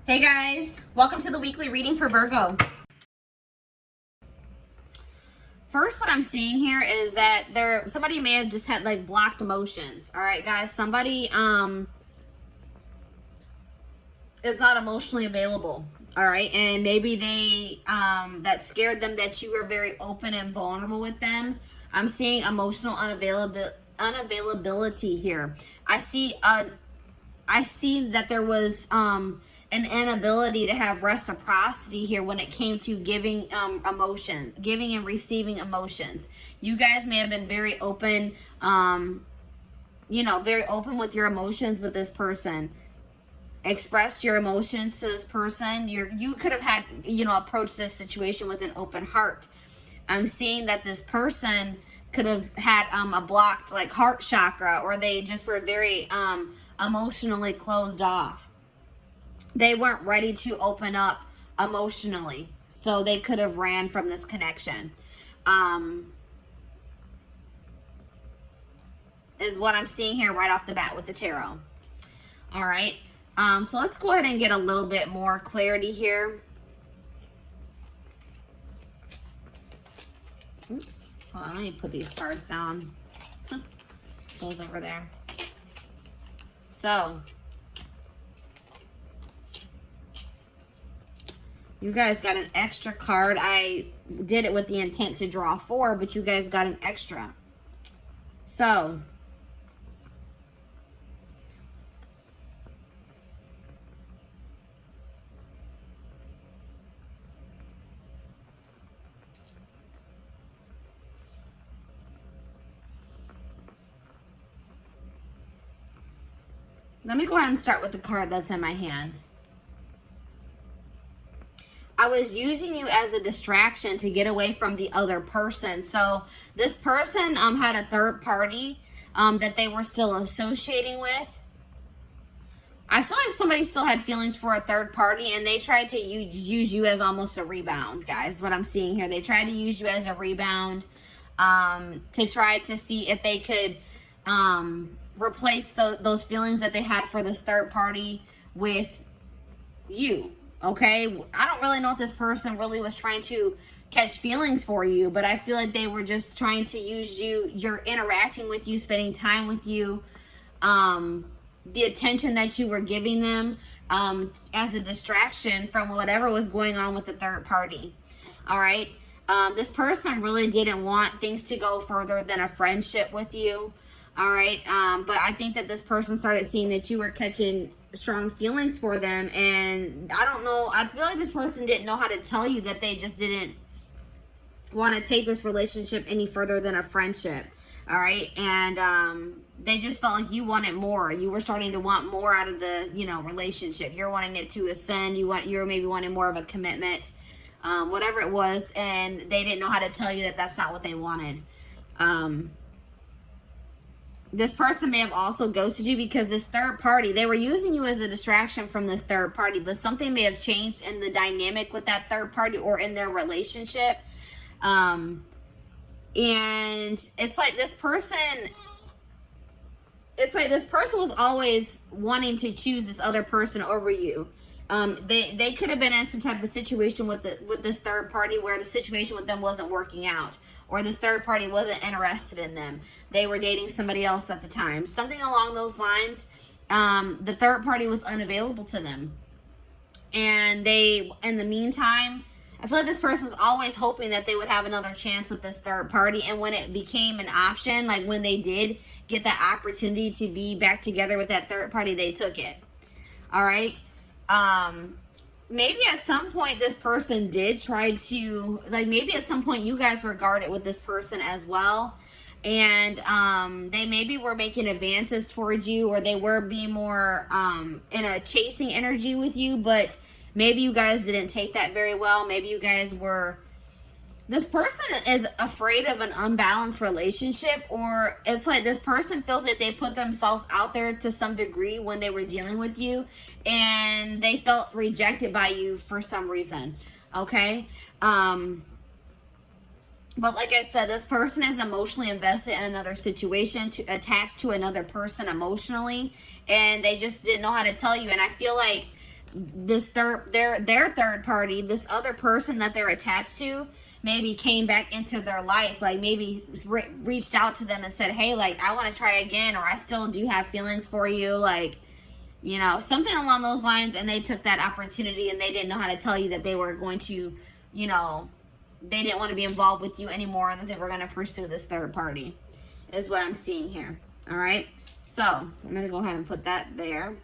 Hey guys, welcome to the weekly reading for Virgo. First, what I'm seeing here is that somebody may have just had like blocked emotions. All right, guys, somebody is not emotionally available. All right, and maybe they that scared them that you were very open and vulnerable with them. I'm seeing emotional unavailability here. I see that there was an inability to have reciprocity here when it came to giving emotions, giving and receiving emotions. You guys may have been very open, very open with your emotions with this person. Expressed your emotions to this person. You could have had, approached this situation with an open heart. I'm seeing that this person could have had a blocked like heart chakra, or they just were very emotionally closed off. They weren't ready to open up emotionally, so they could have ran from this connection. Is what I'm seeing here right off the bat with the tarot. All right. So let's go ahead and get a little bit more clarity here. Oops. Hold on, let me put these cards down. Those over there. So, you guys got an extra card. I did it with the intent to draw 4, but you guys got an extra. So, let me go ahead and start with the card that's in my hand. I was using you as a distraction to get away from the other person. So this person had a third party that they were still associating with. I feel like somebody still had feelings for a third party, and they tried to use you as almost a rebound, guys. What I'm seeing here, they tried to use you as a rebound to try to see if they could replace those feelings that they had for this third party with you. Okay, I don't really know if this person really was trying to catch feelings for you, but I feel like they were just trying to use you. You're interacting with you, spending time with you, the attention that you were giving them as a distraction from whatever was going on with the third party. All right, this person really didn't want things to go further than a friendship with you. All right, but I think that this person started seeing that you were catching strong feelings for them, and I don't know, I feel like this person didn't know how to tell you that they just didn't want to take this relationship any further than a friendship. All right, and they just felt like you wanted more. You were starting to want more out of the relationship. You're wanting it to ascend. You're maybe wanting more of a commitment, whatever it was, and they didn't know how to tell you that that's not what they wanted. This person may have also ghosted you because this third party, they were using you as a distraction from this third party, but something may have changed in the dynamic with that third party or in their relationship. And it's like this person was always wanting to choose this other person over you. They could have been in some type of situation with this third party where the situation with them wasn't working out, or this third party wasn't interested in them. They were dating somebody else at the time. Something along those lines. The third party was unavailable to them. And in the meantime, I feel like this person was always hoping that they would have another chance with this third party. And when it became an option, like when they did get that opportunity to be back together with that third party, they took it. All right. Maybe at some point this person did try to, maybe at some point you guys were guarded with this person as well. And they maybe were making advances towards you, or they were being more in a chasing energy with you, but maybe you guys didn't take that very well. Maybe you guys were, this person is afraid of an unbalanced relationship, or it's like this person feels that they put themselves out there to some degree when they were dealing with you, and they felt rejected by you for some reason. Okay. But like I said, this person is emotionally invested in another situation, attached to another person emotionally, and they just didn't know how to tell you. And I feel like this their third party, this other person that they're attached to, maybe came back into their life, like maybe reached out to them and said, hey, like, I want to try again, or I still do have feelings for you, like, you know, something along those lines. And they took that opportunity and they didn't know how to tell you that they were going to, you know, they didn't want to be involved with you anymore, and that they were going to pursue this third party, is what I'm seeing here. All right. So I'm going to go ahead and put that there.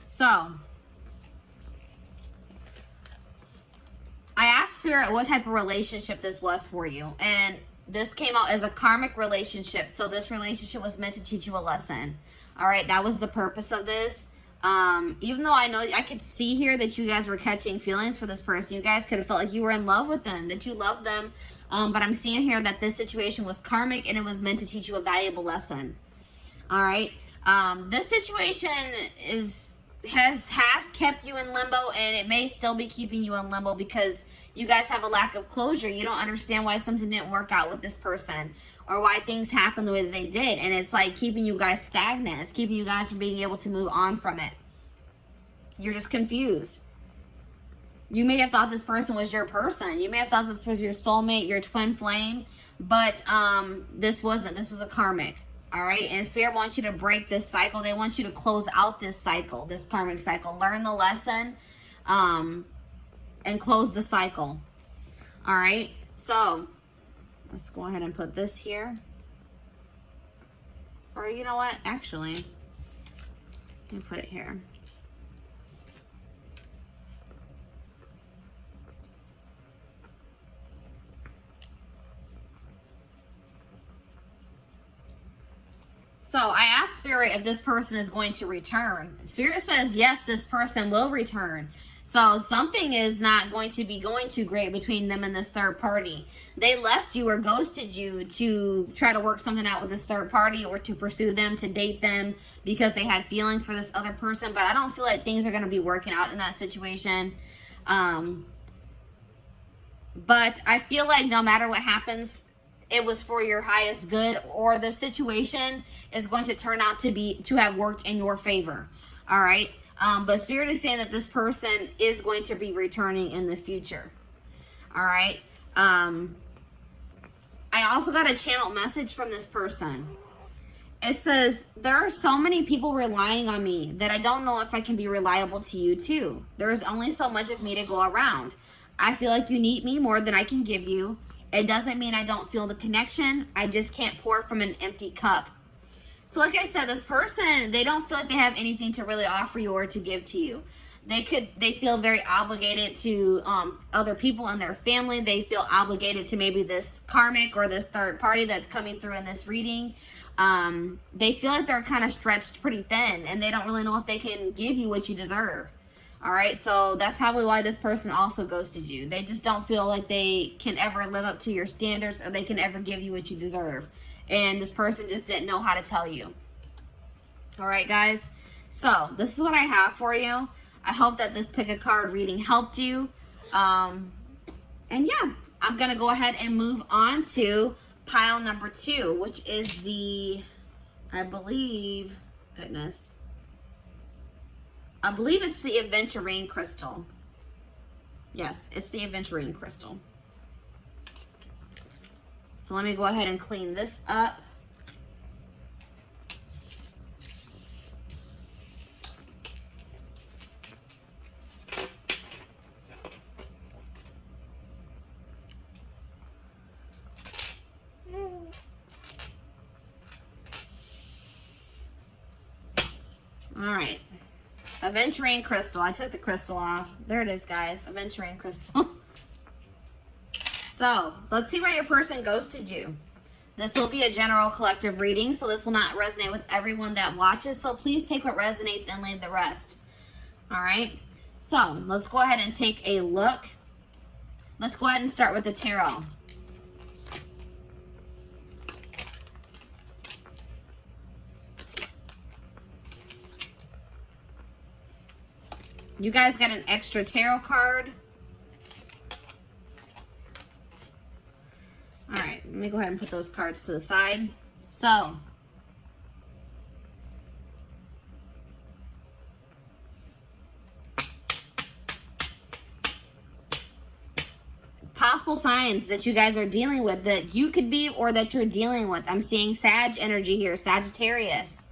So I asked Spirit what type of relationship this was for you, and this came out as a karmic relationship. So this relationship was meant to teach you a lesson. All right, that was the purpose of this. Even though I know I could see here that you guys were catching feelings for this person, you guys could have felt like you were in love with them, that you loved them. But I'm seeing here that this situation was karmic and it was meant to teach you a valuable lesson. All right. This situation has kept you in limbo, and it may still be keeping you in limbo because you guys have a lack of closure. You don't understand why something didn't work out with this person, or why things happened the way that they did. And it's like keeping you guys stagnant. It's keeping you guys from being able to move on from it. You're just confused. You may have thought this person was your person. You may have thought this was your soulmate, your twin flame, but this wasn't. This was a karmic. All right. And Spirit wants you to break this cycle. They want you to close out this cycle, this karmic cycle. Learn the lesson and close the cycle. All right. So let's go ahead and put this here. Or you know what? Actually, let me put it here. So I asked Spirit if this person is going to return. Spirit says, yes, this person will return. So something is not going to be going too great between them and this third party. They left you or ghosted you to try to work something out with this third party, or to pursue them, to date them, because they had feelings for this other person. But I don't feel like things are going to be working out in that situation. But I feel like no matter what happens, it was for your highest good, or the situation is going to turn out to have worked in your favor. All right. But Spirit is saying that this person is going to be returning in the future. All right. I also got a channel message from this person. It says, there are so many people relying on me that I don't know if I can be reliable to you too. There is only so much of me to go around. I feel like you need me more than I can give you. It doesn't mean I don't feel the connection. I just can't pour from an empty cup. So like I said, this person, they don't feel like they have anything to really offer you or to give to you. They feel very obligated to other people in their family. They feel obligated to maybe this karmic or this third party that's coming through in this reading. They feel like they're kind of stretched pretty thin, and they don't really know if they can give you what you deserve. All right, so that's probably why this person also ghosted you. They just don't feel like they can ever live up to your standards, or they can ever give you what you deserve. And this person just didn't know how to tell you. All right, guys. So this is what I have for you. I hope that this pick a card reading helped you. And yeah, I'm going to go ahead and move on to pile number 2, which is the, I believe it's the aventurine crystal. Yes, it's the aventurine crystal. So let me go ahead and clean this up. All right. Aventurine crystal. I took the crystal off. There it is, guys. Aventurine crystal. So, let's see where your person ghosted you. This will be a general collective reading, so this will not resonate with everyone that watches. So, please take what resonates and leave the rest. All right? So, let's go ahead and take a look. Let's go ahead and start with the tarot. You guys got an extra tarot card. All right, let me go ahead and put those cards to the side. So, possible signs that you guys are dealing with, that you could be or that you're dealing with. I'm seeing Sag energy here, Sagittarius.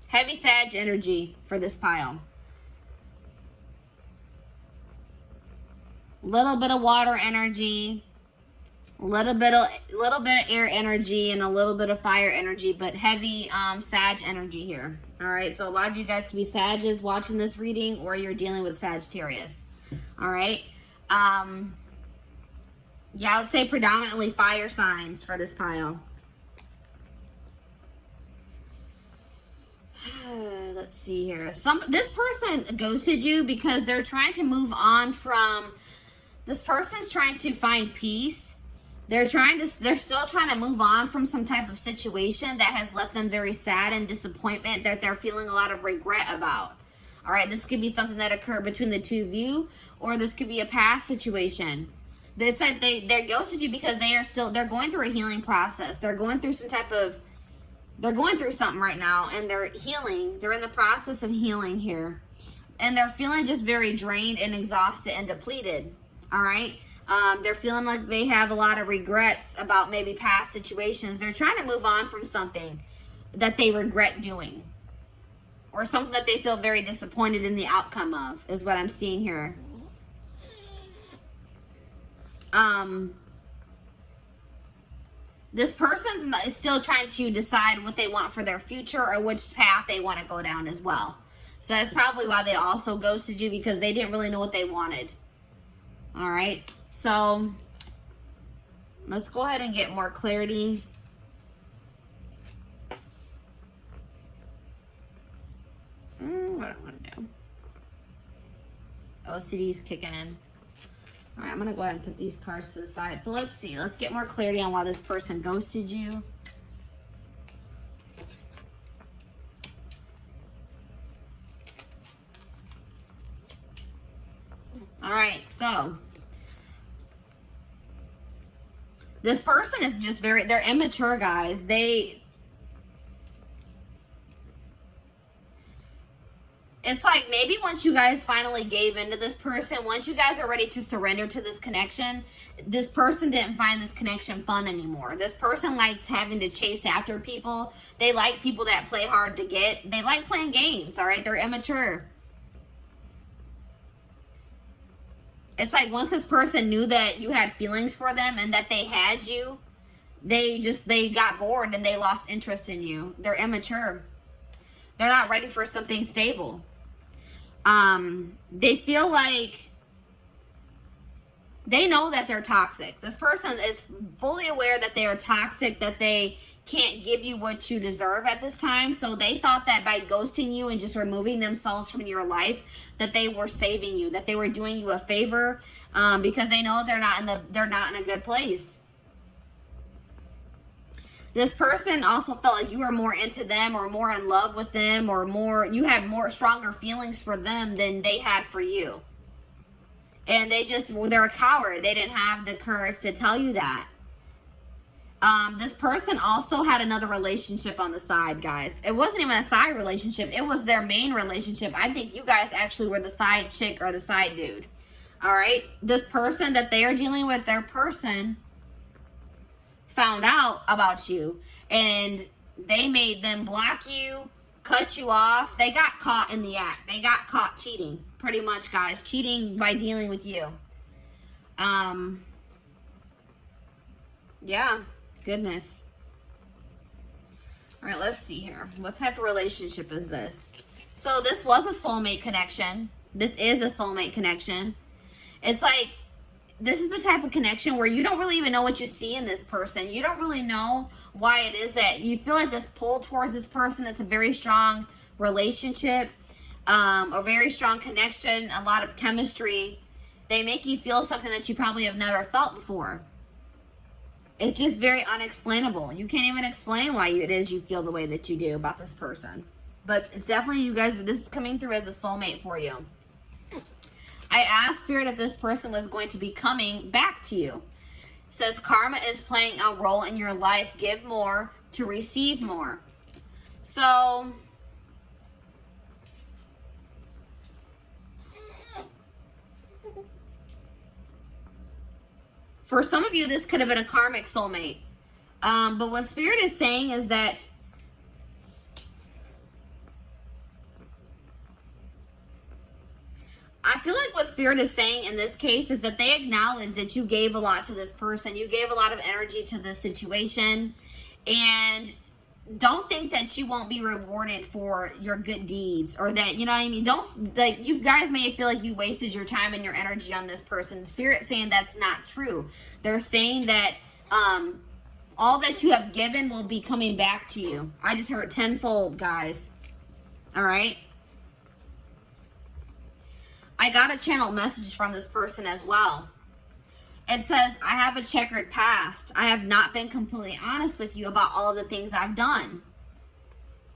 Heavy Sag energy for this pile. Little bit of water energy, little bit of air energy, and a little bit of fire energy, but heavy Sag energy here. All right, so a lot of you guys could be Sages watching this reading, or you're dealing with Sagittarius. All right. Yeah, I would say predominantly fire signs for this pile. Let's see here. This person ghosted you because they're trying to move on from. This person's trying to find peace. They're still trying to move on from some type of situation that has left them very sad and disappointment, that they're feeling a lot of regret about. All right, this could be something that occurred between the two of you, or this could be a past situation. It's like they ghosted you because they're going through a healing process. They're going through they're going through something right now, and they're healing. They're in the process of healing here. And they're feeling just very drained and exhausted and depleted. All right. They're feeling like they have a lot of regrets about maybe past situations. They're trying to move on from something that they regret doing, or something that they feel very disappointed in the outcome of, is what I'm seeing here. This person is still trying to decide what they want for their future, or which path they want to go down as well. So that's probably why they also ghosted you, because they didn't really know what they wanted. All right. So let's go ahead and get more clarity. What do I want to do? OCD is kicking in. All right, I'm going to go ahead and put these cards to the side. So let's see. Let's get more clarity on why this person ghosted you. All right, so this person is just they're immature, guys. It's like maybe once you guys finally gave into this person, once you guys are ready to surrender to this connection, this person didn't find this connection fun anymore. This person likes having to chase after people. They like people that play hard to get. They like playing games, all right? They're immature. It's like once this person knew that you had feelings for them and that they had you, they got bored and they lost interest in you. They're immature. They're not ready for something stable. They feel like they know that they're toxic. This person is fully aware that they are toxic, that they can't give you what you deserve at this time. So they thought that by ghosting you and just removing themselves from your life, that they were saving you, that they were doing you a favor, because they know they're not in a good place. This person also felt like you were more into them, or more in love with them, or you had stronger feelings for them than they had for you. And they're a coward. They didn't have the courage to tell you that. This person also had another relationship on the side, guys. It wasn't even a side relationship. It was their main relationship. I think you guys actually were the side chick or the side dude. All right. This person that they are dealing with, their person found out about you, and they made them block you, cut you off. They got caught in the act. They got caught cheating, pretty much, guys. Cheating by dealing with you. Yeah. Goodness. All right, let's see here. What type of relationship is this? So this was a soulmate connection. This is a soulmate connection. It's like, this is the type of connection where you don't really even know what you see in this person. You don't really know why it is that you feel like this pull towards this person. It's a very strong relationship, a very strong connection, a lot of chemistry. They make you feel something that you probably have never felt before. It's just very unexplainable. You can't even explain why it is you feel the way that you do about this person. But it's definitely, you guys, this is coming through as a soulmate for you. I asked Spirit if this person was going to be coming back to you. It says karma is playing a role in your life. Give more to receive more. So For some of you, this could have been a karmic soulmate. But what Spirit is saying is that I feel like what Spirit is saying in this case is that they acknowledge that you gave a lot to this person. You gave a lot of energy to this situation. And don't think that you won't be rewarded for your good deeds, or that, you know what I mean? Don't, like, you guys may feel like you wasted your time and your energy on this person. Spirit saying that's not true. They're saying that all that you have given will be coming back to you. I just heard tenfold, guys. All right. I got a channel message from this person as well. It says, I have a checkered past. I have not been completely honest with you about all of the things I've done.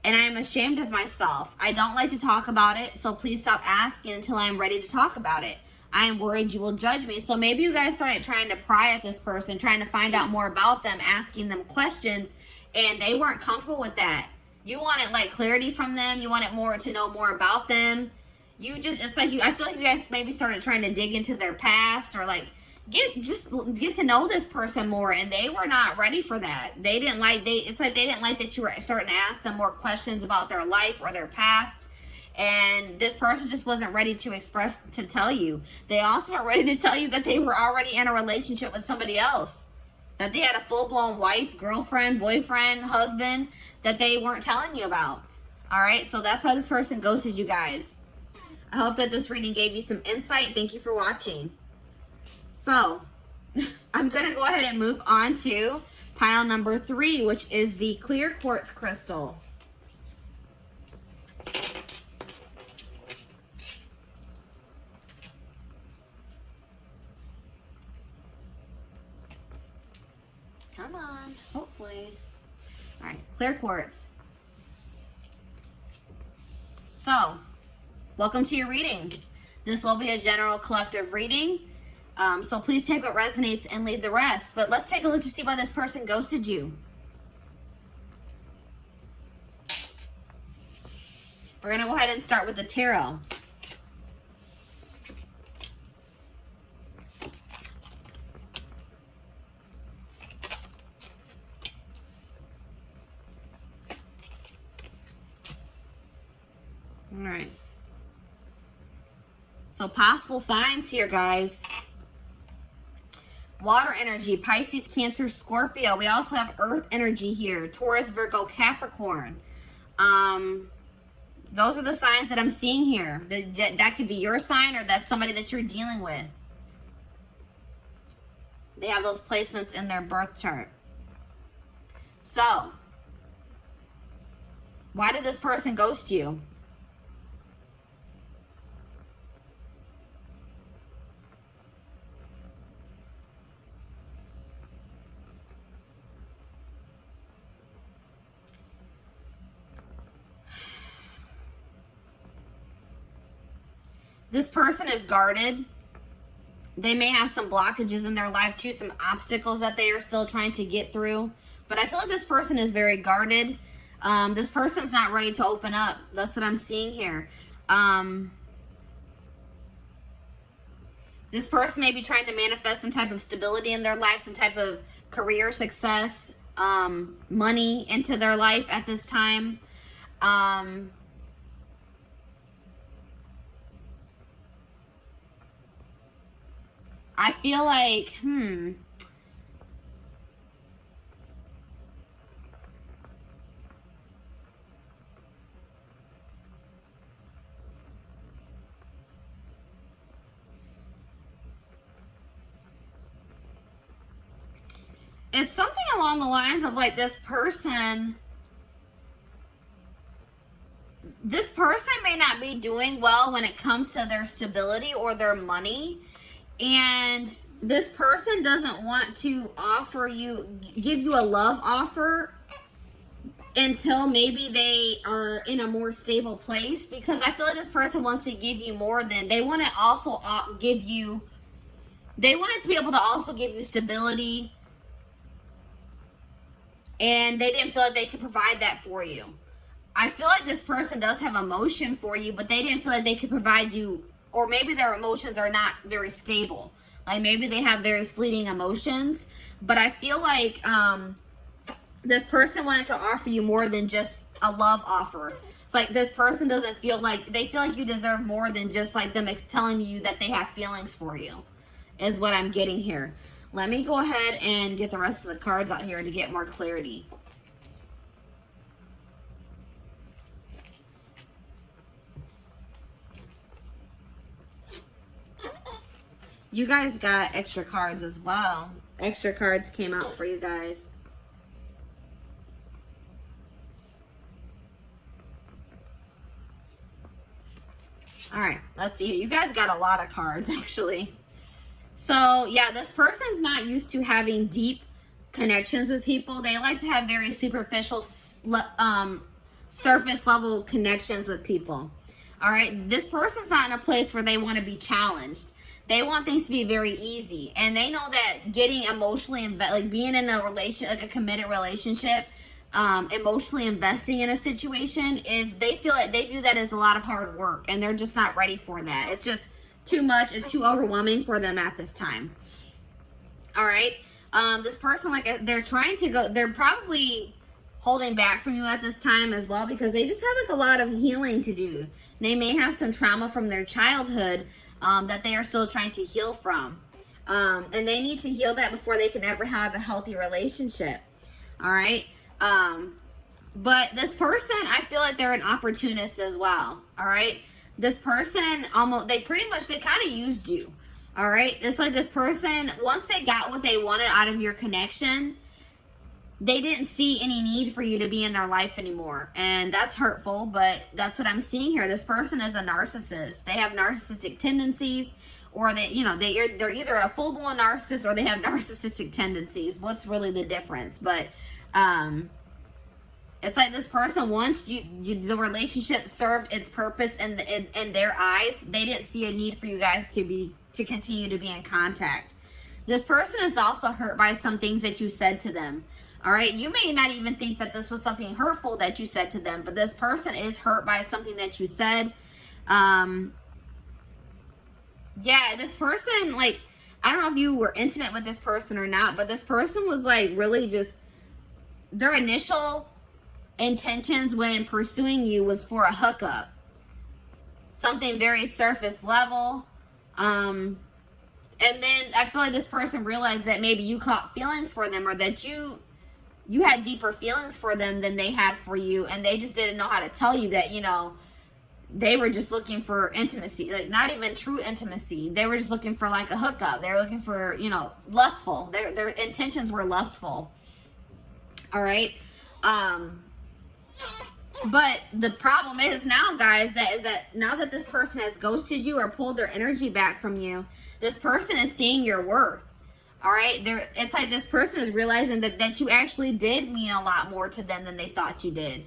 And I am ashamed of myself. I don't like to talk about it, so please stop asking until I am ready to talk about it. I am worried you will judge me. So maybe you guys started trying to pry at this person, trying to find out more about them, asking them questions, and they weren't comfortable with that. You wanted like clarity from them. You wanted more to know more about them. You just, it's like I feel like you guys maybe started trying to dig into their past, or like get to know this person more, and they were not ready for that. They didn't like, it's like they didn't like that you were starting to ask them more questions about their life or their past. And this person just wasn't ready to tell you. They also weren't ready to tell you that they were already in a relationship with somebody else. That they had a full-blown wife, girlfriend, boyfriend, husband that they weren't telling you about. Alright, so that's why this person ghosted you guys. I hope that this reading gave you some insight. Thank you for watching. So, I'm going to go ahead and move on to pile number 3, which is the clear quartz crystal. Come on, hopefully. All right, clear quartz. So, welcome to your reading. This will be a general collective reading. So please take what resonates and leave the rest. But let's take a look to see why this person ghosted you. We're going to go ahead and start with the tarot. All right. So possible signs here, guys. Water energy, Pisces, Cancer, Scorpio. We also have earth energy here. Taurus, Virgo, Capricorn. Those are the signs that I'm seeing here. That could be your sign, or that's somebody that you're dealing with. They have those placements in their birth chart. So, why did this person ghost you? This person is guarded. They may have some blockages in their life too, some obstacles that they are still trying to get through. But I feel like this person is very guarded. This person's not ready to open up. That's what I'm seeing here. This person may be trying to manifest some type of stability in their life, some type of career success, money into their life at this time. I feel like, it's something along the lines of like this person may not be doing well when it comes to their stability or their money. And this person doesn't want to give you a love offer until maybe they are in a more stable place. Because I feel like this person wants to give you more than, they want to also give you, they wanted to be able to also give you stability. And they didn't feel like they could provide that for you. I feel like this person does have emotion for you, but they didn't feel like they could provide you, or maybe their emotions are not very stable. Like maybe they have very fleeting emotions, but I feel like this person wanted to offer you more than just a love offer. It's like this person doesn't feel like, they feel like you deserve more than just like them telling you that they have feelings for you, is what I'm getting here. Let me go ahead and get the rest of the cards out here to get more clarity. You guys got extra cards as well. Extra cards came out for you guys. All right, let's see. You guys got a lot of cards, actually. So, yeah, this person's not used to having deep connections with people. They like to have very superficial, surface level connections with people. All right, this person's not in a place where they want to be challenged. They want things to be very easy, and they know that getting emotionally like being in a relation, like a committed relationship, emotionally investing in a situation is, they feel like they view that as a lot of hard work, and they're just not ready for that. It's just too much. It's too overwhelming for them at this time. All right, this person, like, they're trying to go, they're probably holding back from you at this time as well, because they just have like a lot of healing to do. They may have some trauma from their childhood that they are still trying to heal from. And they need to heal that before they can ever have a healthy relationship. All right. But this person, I feel like they're an opportunist as well. All right. This person they kind of used you. All right. It's like this person, once they got what they wanted out of your connection, they didn't see any need for you to be in their life anymore. And that's hurtful, but that's what I'm seeing here. This person is a narcissist. They have narcissistic tendencies, or they're either a full-blown narcissist or they have narcissistic tendencies. What's really the difference? But it's like this person, once the relationship served its purpose in their eyes, they didn't see a need for you guys to continue to be in contact. This person is also hurt by some things that you said to them. All right, you may not even think that this was something hurtful that you said to them, but this person is hurt by something that you said. Yeah, this person, like, I don't know if you were intimate with this person or not, but this person was like really just, their initial intentions when pursuing you was for a hookup. Something very surface level. And then I feel like this person realized that maybe you caught feelings for them, or that you had deeper feelings for them than they had for you, and they just didn't know how to tell you that, they were just looking for intimacy, like not even true intimacy. They were just looking for like a hookup. They were looking for, lustful. Their intentions were lustful. All right. But the problem is now, guys, that now that this person has ghosted you or pulled their energy back from you, this person is seeing your worth. All right, it's like this person is realizing that you actually did mean a lot more to them than they thought you did.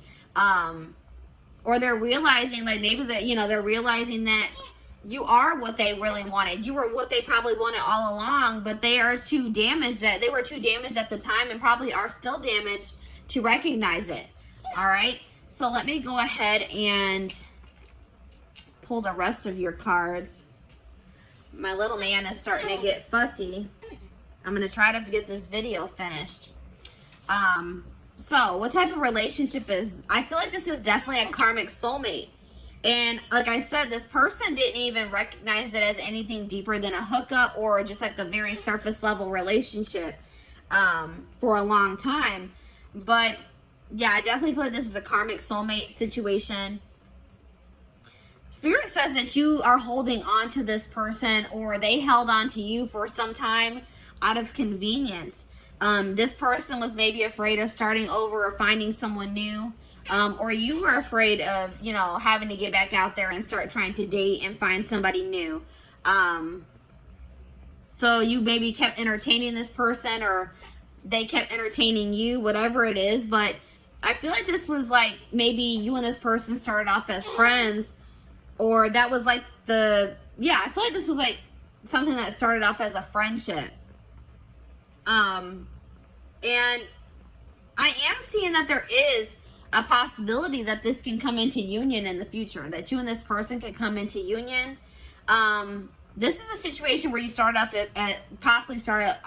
Or they're realizing, like, maybe that, they're realizing that you are what they really wanted. You were what they probably wanted all along, but they were too damaged at the time, and probably are still damaged to recognize it. All right, so let me go ahead and pull the rest of your cards. My little man is starting to get fussy. I'm going to try to get this video finished. So what type of relationship is, I feel like this is definitely a karmic soulmate. And like I said, this person didn't even recognize it as anything deeper than a hookup or just like a very surface level relationship for a long time. But yeah, I definitely feel like this is a karmic soulmate situation. Spirit says that you are holding on to this person, or they held on to you for some time out of convenience. This person was maybe afraid of starting over or finding someone new, or you were afraid of, having to get back out there and start trying to date and find somebody new. So you maybe kept entertaining this person, or they kept entertaining you, whatever it is. But I feel like this was like, maybe you and this person started off as friends, or that was like I feel like this was like something that started off as a friendship. And I am seeing that there is a possibility that this can come into union in the future, that you and this person could come into union. This is a situation where you started off possibly started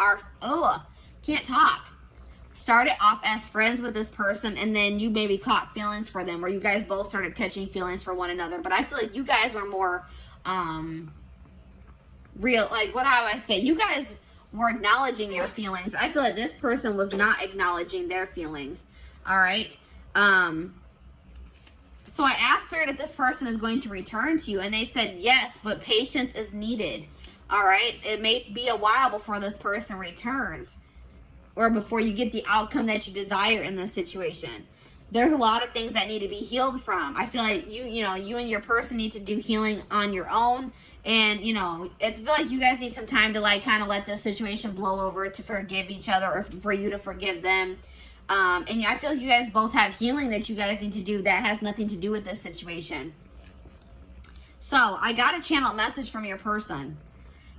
started off as friends with this person, and then you maybe caught feelings for them, or you guys both started catching feelings for one another. But I feel like you guys were more real, like, what how I say, you guys were acknowledging your feelings. I feel like this person was not acknowledging their feelings. All right. So I asked Spirit if this person is going to return to you, and they said yes, but patience is needed. All right. It may be a while before this person returns, or before you get the outcome that you desire in this situation. There's a lot of things that need to be healed from. I feel like you and your person need to do healing on your own. And, I feel like you guys need some time to, like, kind of let this situation blow over, to forgive each other, or for you to forgive them. And I feel like you guys both have healing that you guys need to do that has nothing to do with this situation. So, I got a channel message from your person.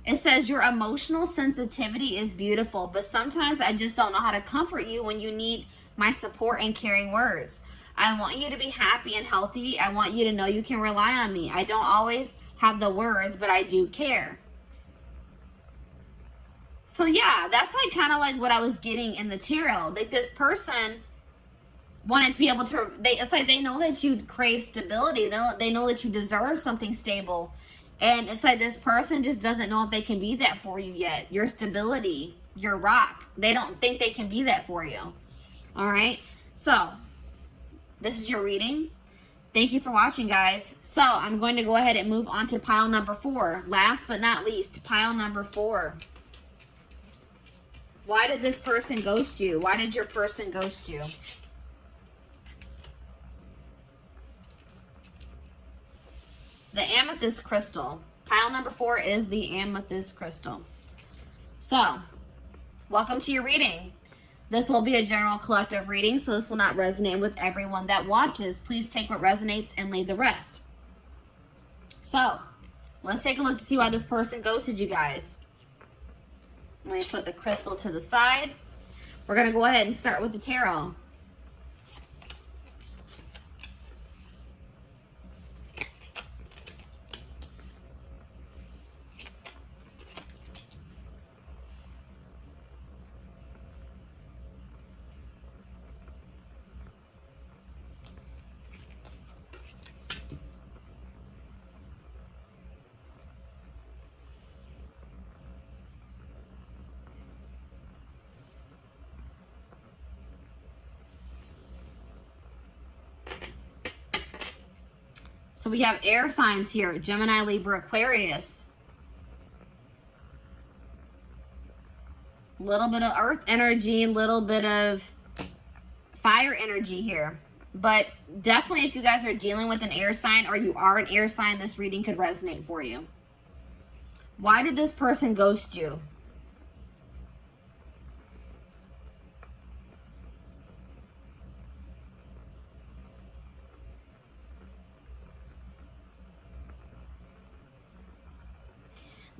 It says, your emotional sensitivity is beautiful, but sometimes I just don't know how to comfort you when you need my support and caring words. I want you to be happy and healthy. I want you to know you can rely on me. I don't always have the words, but I do care. So yeah, that's like kind of like what I was getting in the tarot. Like, this person wanted to be able to, it's like they know that you crave stability. They know that you deserve something stable. And it's like this person just doesn't know if they can be that for you yet. Your stability, your rock. They don't think they can be that for you. All right. So this is your reading. Thank you for watching, guys. So I'm going to go ahead and move on to pile number 4. Last but not least, pile number 4. Why did this person ghost you? Why did your person ghost you? The amethyst crystal. Pile number 4 is the amethyst crystal. So, welcome to your reading. This will be a general collective reading, so this will not resonate with everyone that watches. Please take what resonates and leave the rest. So, let's take a look to see why this person ghosted you guys. Let me put the crystal to the side. We're going to go ahead and start with the tarot. So we have air signs here, Gemini, Libra, Aquarius. A little bit of earth energy, a little bit of fire energy here. But definitely if you guys are dealing with an air sign, or you are an air sign, this reading could resonate for you. Why did this person ghost you?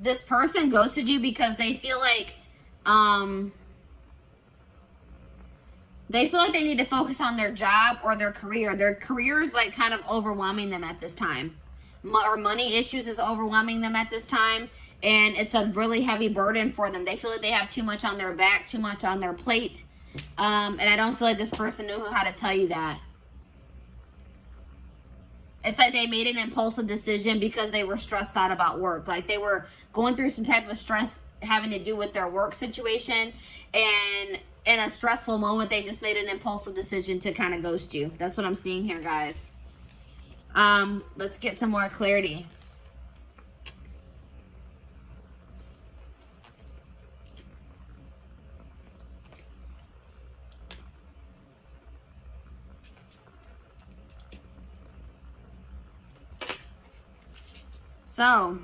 This person ghosted you because they feel like they need to focus on their job or their career. Their career is like kind of overwhelming them at this time. Or money issues is overwhelming them at this time. And it's a really heavy burden for them. They feel like they have too much on their back, too much on their plate. And I don't feel like this person knew how to tell you that. It's like they made an impulsive decision because they were stressed out about work. Like they were going through some type of stress having to do with their work situation. And in a stressful moment, they just made an impulsive decision to kind of ghost you. That's what I'm seeing here, guys. Let's get some more clarity. So,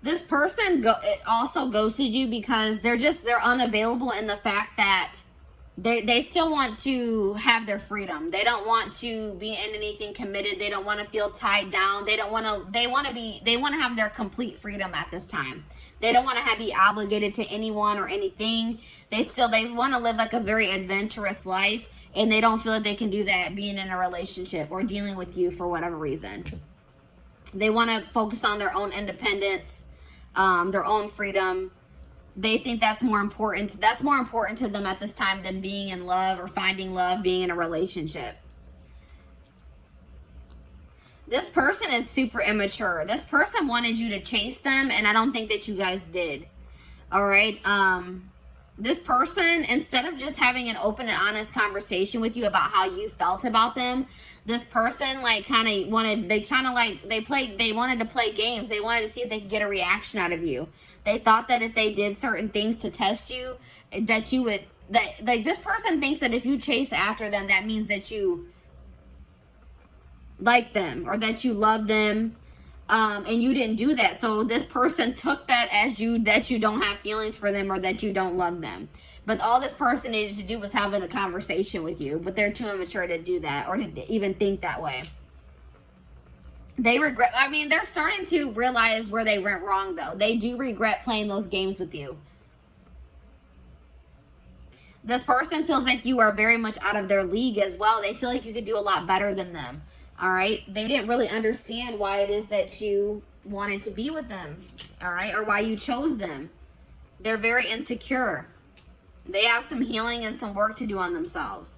this person also ghosted you because they're unavailable in the fact that they still want to have their freedom. They don't want to be in anything committed. They don't want to feel tied down. They want to have their complete freedom at this time. They don't want to be obligated to anyone or anything. They want to live like a very adventurous life, and they don't feel like they can do that being in a relationship or dealing with you for whatever reason. They want to focus on their own independence, their own freedom. They think that's more important. That's more important to them at this time than being in love or finding love, being in a relationship. This person is super immature. This person wanted you to chase them, and I don't think that you guys did. All right. This person, instead of just having an open and honest conversation with you about how you felt about them, this person like they wanted to play games. They wanted to see if they could get a reaction out of you. They thought that if they did certain things to test you, that you would, like this person thinks that if you chase after them, that means that you like them or that you love them. And you didn't do that. So this person took that as that you don't have feelings for them or that you don't love them. But all this person needed to do was having a conversation with you. But they're too immature to do that or to even think that way. They regret, I mean, they're starting to realize where they went wrong though. They do regret playing those games with you. This person feels like you are very much out of their league as well. They feel like you could do a lot better than them. All right. They didn't really understand why it is that you wanted to be with them. All right. Or why you chose them. They're very insecure. They have some healing and some work to do on themselves.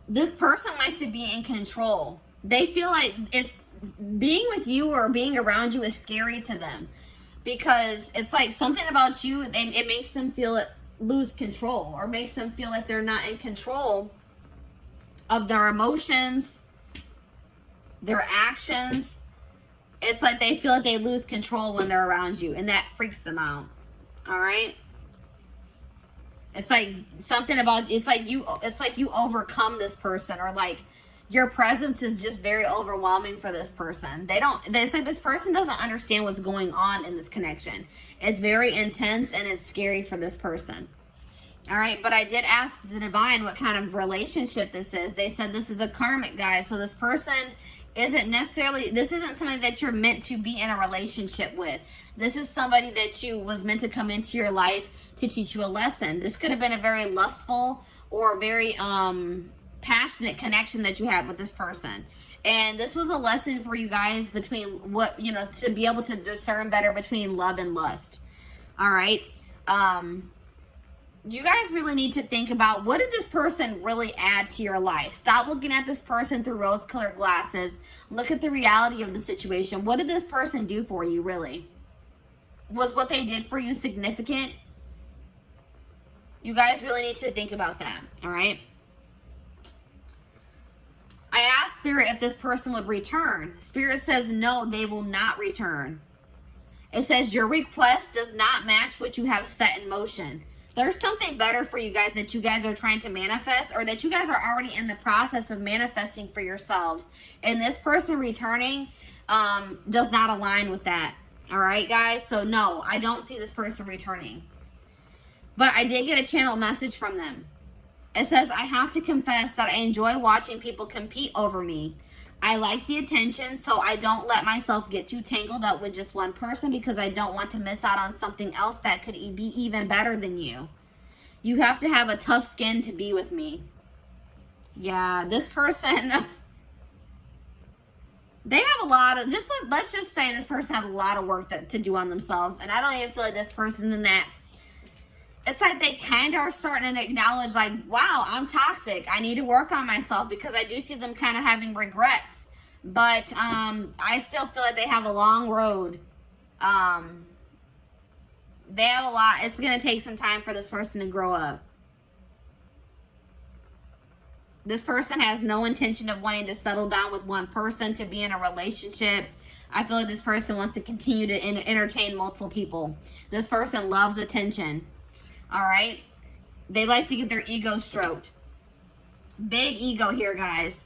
This person likes to be in control. They feel like it's being with you or being around you is scary to them because it's like something about you. It makes them lose control or makes them feel like they're not in control of their emotions, their actions. It's like they feel like they lose control when they're around you, and that freaks them out. All right. It's like something about, it's like you overcome this person, or like your presence is just very overwhelming for this person. It's like this person doesn't understand what's going on in this connection. It's very intense and it's scary for this person. All right, but I did ask the divine what kind of relationship this is. They said this is a karmic, guys. So this person isn't somebody that you're meant to be in a relationship with. This is somebody that you was meant to come into your life to teach you a lesson. This could have been a very lustful or very passionate connection that you had with this person. And this was a lesson for you guys between to be able to discern better between love and lust. All right. You guys really need to think about, what did this person really add to your life? Stop looking at this person through rose-colored glasses. Look at the reality of the situation. What did this person do for you, really? Was what they did for you significant? You guys really need to think about that, all right? I asked Spirit if this person would return. Spirit says no, they will not return. It says your request does not match what you have set in motion. There's something better for you guys that you guys are trying to manifest, or that you guys are already in the process of manifesting for yourselves. And this person returning does not align with that. All right, guys? So no, I don't see this person returning. But I did get a channel message from them. It says, I have to confess that I enjoy watching people compete over me. I like the attention, so I don't let myself get too tangled up with just one person because I don't want to miss out on something else that could be even better than you. You have to have a tough skin to be with me. Yeah, this person, they have a lot of, let's just say this person has a lot of work to do on themselves. And I don't even feel like this person in that. It's like they kind of are starting to acknowledge, like, wow, I'm toxic. I need to work on myself, because I do see them kind of having regrets. But I still feel like they have a long road. They have a lot. It's going to take some time for this person to grow up. This person has no intention of wanting to settle down with one person, to be in a relationship. I feel like this person wants to continue to entertain multiple people. This person loves attention. All right. They like to get their ego stroked. Big ego here, guys.